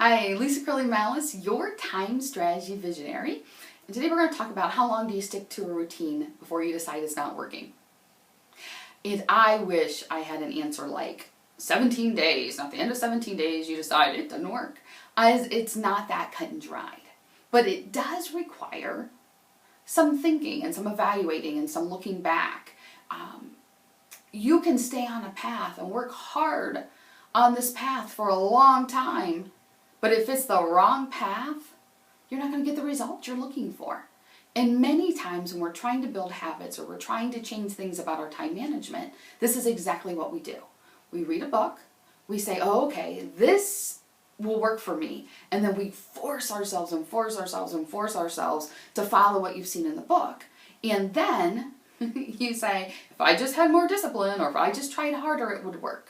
Hi, Lisa Curly Mallis, your time strategy visionary. And today we're going to talk about how long do you stick to a routine before you decide it's not working. And I wish I had an answer like 17 days. And at the end of 17 days you decide it doesn't work. As it's not that cut and dried. But it does require some thinking and some evaluating and some looking back. You can stay on a path and work hard on this path for a long time. But if it's the wrong path, you're not going to get the result you're looking for. And many times when we're trying to build habits or we're trying to change things about our time management, this is exactly what we do. We read a book, we say, oh, okay, this will work for me. And then we force ourselves and force ourselves and force ourselves to follow what you've seen in the book. And then you say, if I just had more discipline or if I just tried harder, it would work.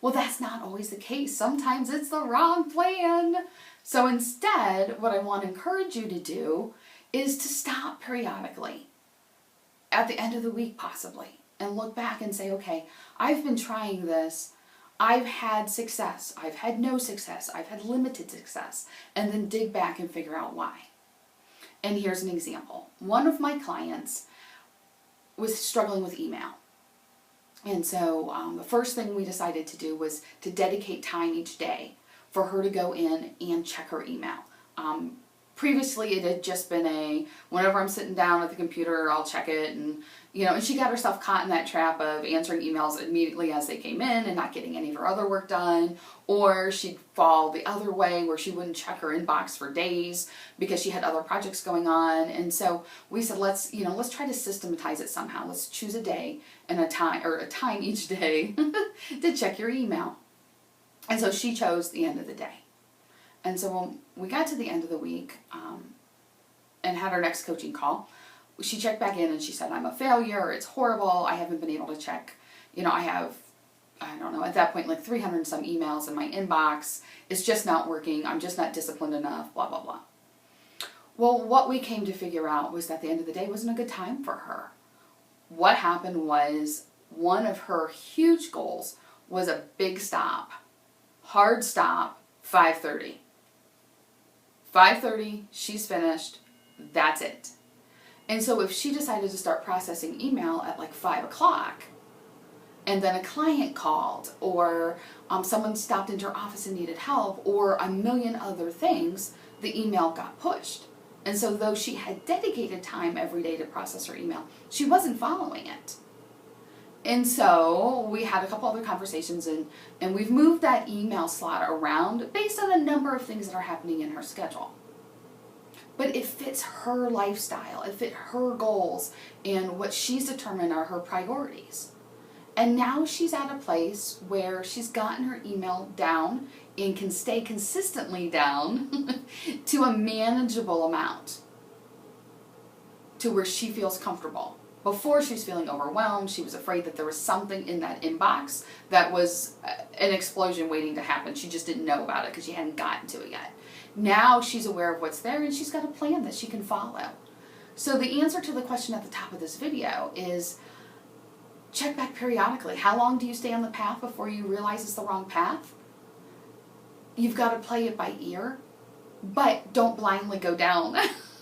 Well, that's not always the case. Sometimes it's the wrong plan. So instead, what I want to encourage you to do is to stop periodically, at the end of the week possibly, and look back and say, okay, I've been trying this. I've had success. I've had no success. I've had limited success. And then dig back and figure out why. And here's an example. One of my clients was struggling with email. And so the first thing we decided to do was to dedicate time each day for her to go in and check her email. Previously it had just been whenever I'm sitting down at the computer, I'll check it, and and she got herself caught in that trap of answering emails immediately as they came in and not getting any of her other work done, or she'd fall the other way where she wouldn't check her inbox for days because she had other projects going on. And so we said, let's try to systematize it somehow. Let's choose a day and a time each day to check your email. And so she chose the end of the day. And so when we got to the end of the week and had our next coaching call, she checked back in and she said, I'm a failure, it's horrible, I haven't been able to check, I have, I don't know, at that point like 300 and some emails in my inbox, it's just not working, I'm just not disciplined enough, blah, blah, blah. Well, what we came to figure out was that the end of the day wasn't a good time for her. What happened was one of her huge goals was a big stop, hard stop, 5:30. 5:30, she's finished, that's it. And so if she decided to start processing email at like 5 o'clock, and then a client called, or someone stopped into her office and needed help, or a million other things, the email got pushed. And so though she had dedicated time every day to process her email, she wasn't following it. And so we had a couple other conversations, and we've moved that email slot around based on a number of things that are happening in her schedule. But it fits her lifestyle, it fits her goals, and what she's determined are her priorities. And now she's at a place where she's gotten her email down and can stay consistently down to a manageable amount, to where she feels comfortable. Before, she was feeling overwhelmed. She was afraid that there was something in that inbox that was an explosion waiting to happen. She just didn't know about it because she hadn't gotten to it yet. Now she's aware of what's there and she's got a plan that she can follow. So the answer to the question at the top of this video is check back periodically. How long do you stay on the path before you realize it's the wrong path? You've got to play it by ear, but don't blindly go down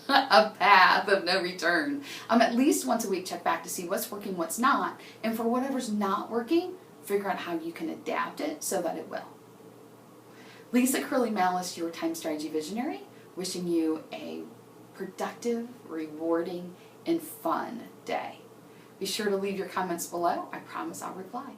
a path of no return. At least once a week, check back to see what's working, what's not, and for whatever's not working, figure out how you can adapt it so that it will. Lisa Curly Mallis, your time strategy visionary, wishing you a productive, rewarding, and fun day. Be sure to leave your comments below. I promise I'll reply.